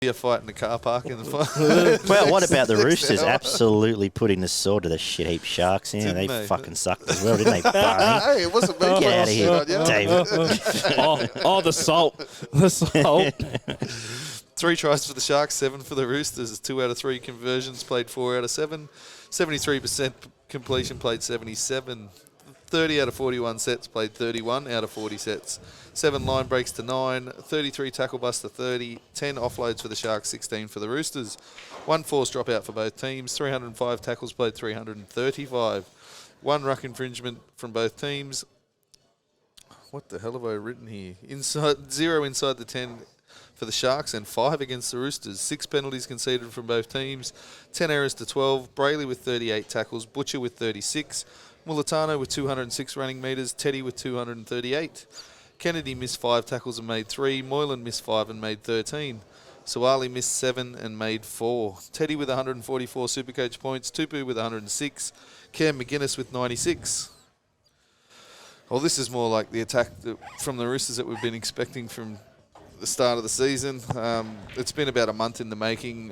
A fight in the car park in the fight. Well, what about the Roosters? Absolutely putting the sword to the shit heap Sharks. Yeah, they fucking sucked as well, didn't they, Barney? Hey, it wasn't me. Get out of here, David. The salt. The salt. 3 tries for the Sharks, 7 for the Roosters. 2 out of 3 conversions, played 4 out of 7. 73% completion, played 77. 30 out of 41 sets, played 31 out of 40 sets. 7 line breaks to 9, 33 tackle busts to 30, 10 offloads for the Sharks, 16 for the Roosters. 1 forced dropout for both teams, 305 tackles played, 335. 1 ruck infringement from both teams. What the hell have I written here? 0 inside the 10 for the Sharks and 5 against the Roosters. 6 penalties conceded from both teams, 10 errors to 12. Brayley with 38 tackles, Butcher with 36. Mulatano with 206 running metres, Teddy with 238. Kennedy missed 5 tackles and made 3. Moylan missed 5 and made 13. Suwali missed 7 and made 4. Teddy with 144 Supercoach points, Tupu with 106. Cam McGuinness with 96. Well, this is more like the attack from the Roosters that we've been expecting from the start of the season. It's been about a month in the making.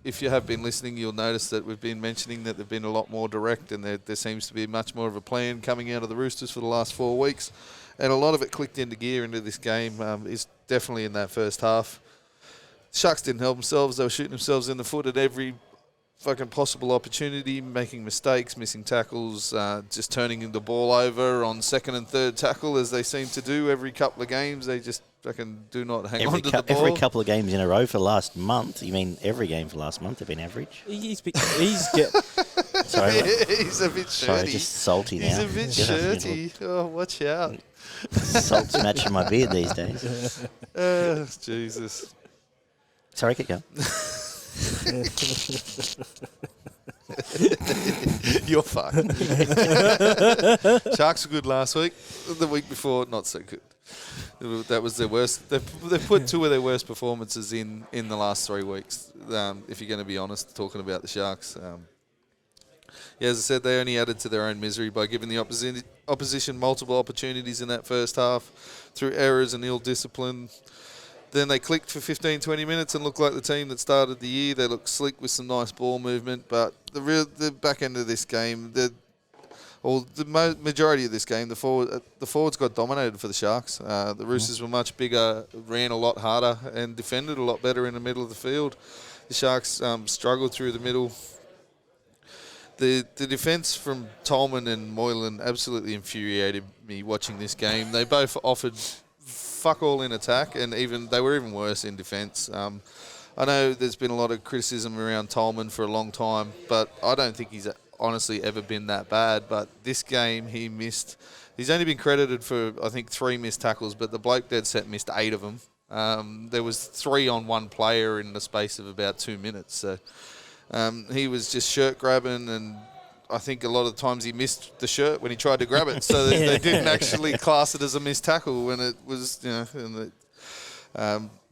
If you have been listening, you'll notice that we've been mentioning that they've been a lot more direct, and there seems to be much more of a plan coming out of the Roosters for the last 4 weeks. And a lot of it clicked into gear into this game is definitely in that first half. Sharks didn't help themselves. They were shooting themselves in the foot at every fucking possible opportunity, making mistakes, missing tackles, just turning the ball over on second and third tackle as they seem to do every couple of games. They just fucking do not hang on to the ball. Every couple of games in a row for last month. You mean every game for last month have been average? Sorry, He's a bit shirty. Sorry, just salty now. He's a bit shirty. Oh, watch out. Salt's matching my beard these days. Jesus. Sorry, keep going. You're fucked. Sharks were good last week. The week before, not so good. That was their worst. They put 2 of their worst performances in the last 3 weeks. If you're going to be honest, talking about the Sharks. As I said, they only added to their own misery by giving the opposition multiple opportunities in that first half through errors and ill discipline. Then they clicked for 15, 20 minutes and looked like the team that started the year. They looked slick with some nice ball movement, but the back end of this game, the majority of this game, the forwards got dominated for the Sharks. The Roosters were much bigger, ran a lot harder, and defended a lot better in the middle of the field. The Sharks struggled through the middle. The defence from Tolman and Moylan absolutely infuriated me watching this game. They both offered fuck all in attack, and they were even worse in defence. I know there's been a lot of criticism around Tolman for a long time, but I don't think he's honestly ever been that bad. But this game he missed. He's only been credited for, I think, 3 missed tackles, but the bloke dead set missed 8 of them. There was 3 on one player in the space of about 2 minutes. So he was just shirt grabbing, and I think a lot of times he missed the shirt when he tried to grab it, so they didn't actually class it as a missed tackle when it was,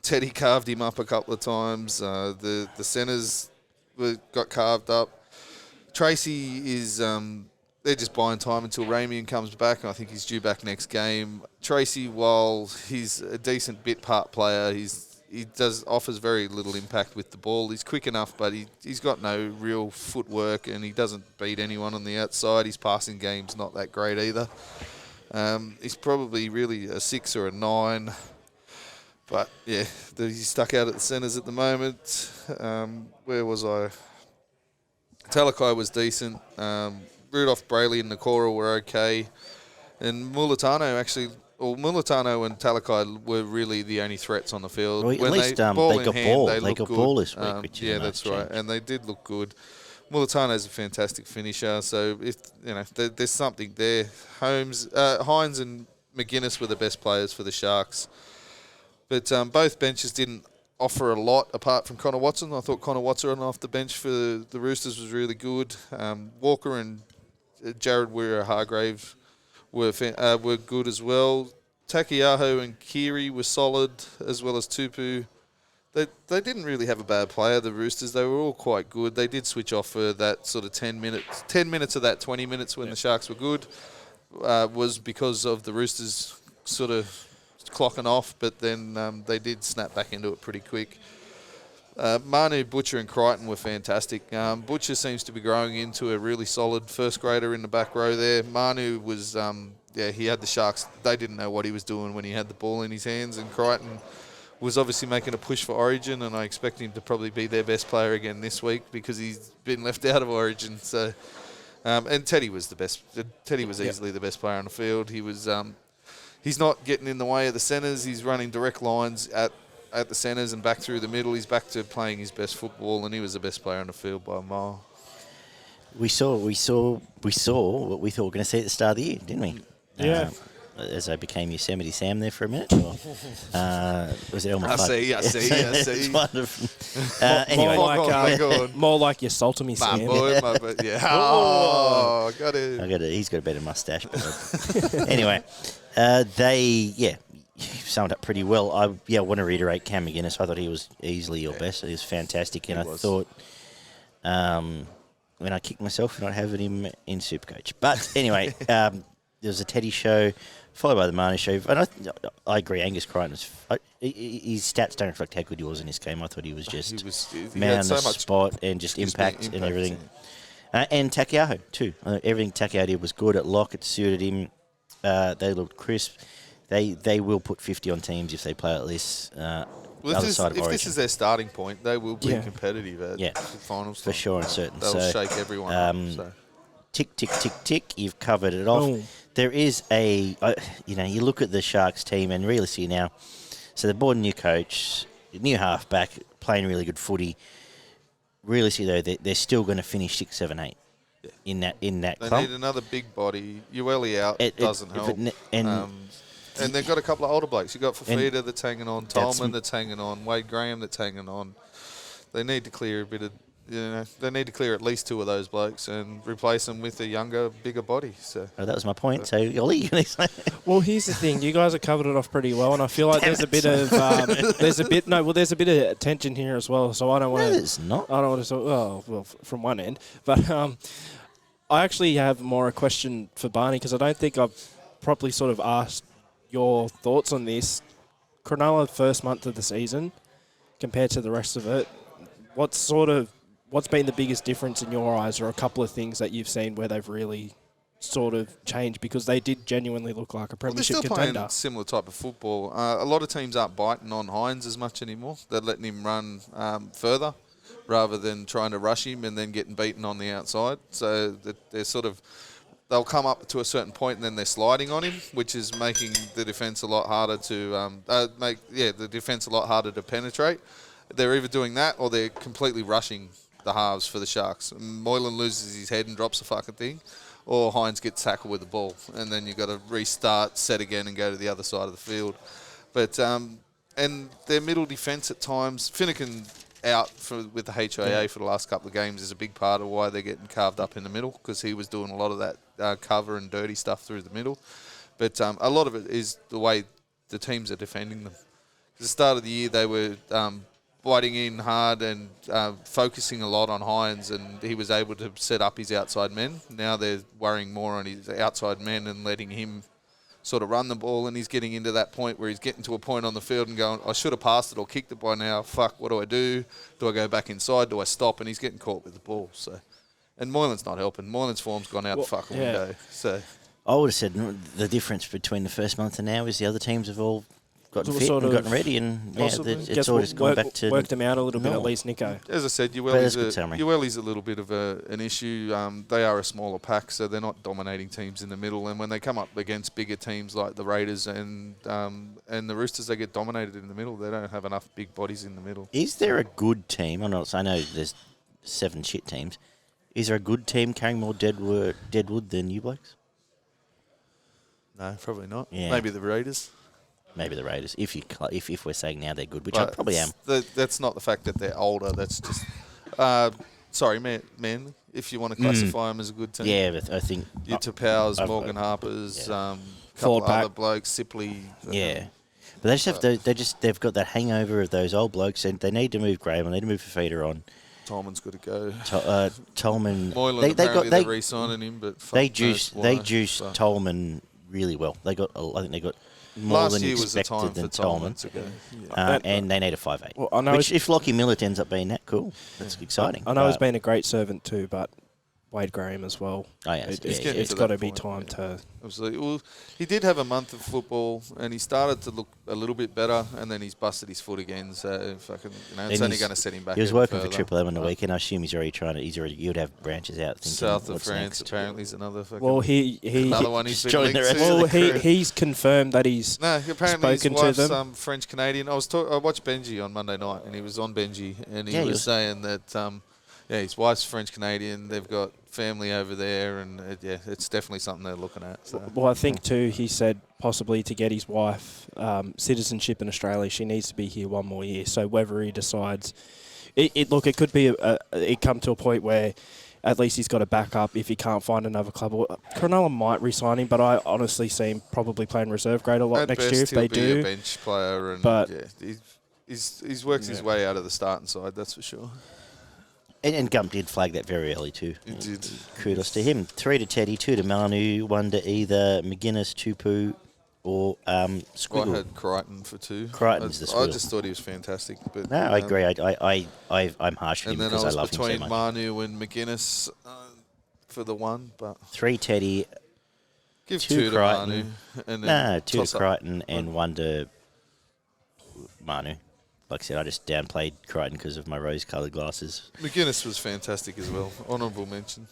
Teddy carved him up a couple of times. The centres got carved up. Tracy is, they're just buying time until Ramian comes back, and I think he's due back next game. Tracy, while he's a decent bit part player, he offers very little impact with the ball. He's quick enough, but he's got no real footwork, and he doesn't beat anyone on the outside. His passing game's not that great either. He's probably really a 6 or a 9. But, yeah, he's stuck out at the centres at the moment. Where was I? Talakai was decent. Rudolph, Brayley and Nakora were okay. And Mulatano and Talakai were really the only threats on the field. Well, at least they got ball this week. Which is that's right. And they did look good. Mulatano's a fantastic finisher. So, there's something there. Hines and McGuinness were the best players for the Sharks. But both benches didn't offer a lot apart from Connor Watson. I thought Connor Watson off the bench for the Roosters was really good. Walker and Jared Weir-Hargrave were good as well. Takiaho and Kiri were solid, as well as Tupu. They didn't really have a bad player, the Roosters. They were all quite good. They did switch off for that sort of 10 minutes. 10 minutes of that 20 minutes when the Sharks were good was because of the Roosters sort of clocking off, but then they did snap back into it pretty quick. Manu, Butcher and Crichton were fantastic. Butcher seems to be growing into a really solid first grader in the back row there. Manu was, he had the Sharks. They didn't know what he was doing when he had the ball in his hands, and Crichton was obviously making a push for Origin, and I expect him to probably be their best player again this week because he's been left out of Origin. So, and Teddy was the best. Teddy was easily the best player on the field. He was, he's not getting in the way of the centres. He's running direct lines at the centres and back through the middle. He's back to playing his best football, and he was the best player on the field by a mile. We saw what we thought we were going to see at the start of the year, didn't we? Yeah. As I became Yosemite Sam there for a minute. Or, was it Elmer I Fudd? see. It's wonderful. Anyway. More like your Saltamy My Sam. boy, yeah. Oh, got it. He's got a better mustache. But anyway, summed up pretty well. I want to reiterate Cam McGuinness. I thought he was easily your best. He was fantastic, and I thought when I kicked myself for not having him in Supercoach. But anyway, there was a Teddy show, followed by the Manu show. And I agree, Angus Crichton, his stats don't reflect how good he was in this game. I thought he was just man on the spot and just impact and everything. And Takiaho, too. Everything Takiaho did was good. At lock, it suited him. They looked crisp. They will put 50 on teams if they play at this if this is their starting point, they will be competitive at the finals. For sure and certain. They'll shake everyone up. Tick, tick, tick, tick. You've covered it off. Oh. There is you look at the Sharks team and really see now, so they bought a new coach, new halfback, playing really good footy. Really see, though, they're still going to finish 6, 7, 8 in that They club. need another big body. Ueli out doesn't help. And they've got a couple of older blokes. You've got Fafita that's hanging on, Tolman that's hanging on, Wade Graham that's hanging on. They need to clear a bit of, they need to clear at least 2 of those blokes and replace them with a younger, bigger body. So that was my point. So, Ollie, well, here's the thing. You guys have covered it off pretty well, and I feel like there's a bit of there's a bit of tension here as well. So I don't want to. No, there's not. I don't want to. Well, from one end, but I actually have more a question for Barney because I don't think I've properly sort of asked your thoughts on this. Cronulla first month of the season compared to the rest of it. What's been the biggest difference in your eyes, or a couple of things that you've seen where they've really sort of changed, because they did genuinely look like a premiership contender. They're still playing similar type of football. A lot of teams aren't biting on Hines as much anymore. They're letting him run further rather than trying to rush him and then getting beaten on the outside. So they're they'll come up to a certain point and then they're sliding on him, which is making the defence a lot harder to penetrate. They're either doing that or they're completely rushing the halves for the Sharks. Moylan loses his head and drops the fucking thing, or Hines gets tackled with the ball, and then you've got to restart, set again, and go to the other side of the field. But and their middle defence at times, Finnegan out with the HIA for the last couple of games is a big part of why they're getting carved up in the middle, because he was doing a lot of that cover and dirty stuff through the middle. But a lot of it is the way the teams are defending them. At the start of the year, they were biting in hard and focusing a lot on Hines, and he was able to set up his outside men. Now they're worrying more on his outside men and letting him sort of run the ball, and he's getting into that point where he's getting to a point on the field and going, I should have passed it or kicked it by now. Fuck, what do I do? Do I go back inside? Do I stop? And he's getting caught with the ball. So, and Moylan's not helping. Moylan's form's gone out the fucking window. So I would have said the difference between the first month and now is the other teams have all gotten fit and gotten ready, and it's all just gone back to work them out a little bit, at least, Nico. As I said, Ueli's a little bit of an issue. They are a smaller pack, so they're not dominating teams in the middle. And when they come up against bigger teams like the Raiders and the Roosters, they get dominated in the middle. They don't have enough big bodies in the middle. Is there a good team? I know there's 7 shit teams. Is there a good team carrying more deadwood than you blokes? No, probably not. Yeah. Maybe the Raiders. Maybe the Raiders, if we're saying now they're good, which I probably am. That's not the fact that they're older. That's just, man. If you want to classify them as a good team, yeah. But I think your Tapau's, Morgan Harper's, couple other blokes, Sipley. Yeah, but they just have they've got that hangover of those old blokes, and they need to move Graham, and they need to move Fafita on. Tolman's got to go. Tolman. Moylan, they're re-signing him, but they juiced Tolman really well. I think they got more Last than year was the expected time than for Tolman Tolman. to go. And they need a 5'8". Well, I know Which, if Lockie Millett ends up being that, cool. That's exciting. I know he's But- been a great servant too, but Wade Graham as well. Oh, yeah, He's getting It's to got that to be point, time yeah. to. Absolutely. Well, he did have a month of football, and he started to look a little bit better, and then he's busted his foot again. So fucking, it's And only he's- going to set him back. He was even working for further. Triple M on the weekend. I assume you'd have branches out thinking, South of what's France, next? apparently, is another fucking. Well, he another one he's just been join linked the rest to. of well the crew. he's confirmed that he's No, apparently his spoken to wife's them. French Canadian. I watched Benji on Monday night, and he was on Benji, and he Yeah, he was was- saying that his wife's French Canadian. They've got family over there, and it's definitely something they're looking at. So. Well, I think too. He said possibly to get his wife citizenship in Australia, she needs to be here one more year. So whether he decides, it could be it come to a point where at least he's got a backup if he can't find another club. Cronulla might re-sign him, but I honestly see him probably playing reserve grade a lot At next best, year if he'll they be do. a bench player, and But- he's worked his way out of the starting side. That's for sure. And Gump did flag that very early too. He did. Kudos to him. 3 to Teddy, 2 to Manu, 1 to either McGuinness, Tupu, or Squiggle. I had Crichton for 2. Crichton's the I squiggle. just thought he was fantastic. But, No, I agree. I'm harsh on him And then because I I was love him so between much. Manu and McGuinness for the 1, but 3 Teddy, give 2 2 to Crichton. Manu. And then 2 toss to up. Crichton and 1 to Manu. Like I said, I just downplayed Crichton because of my rose-coloured glasses. McGuinness was fantastic as well. Honourable mention.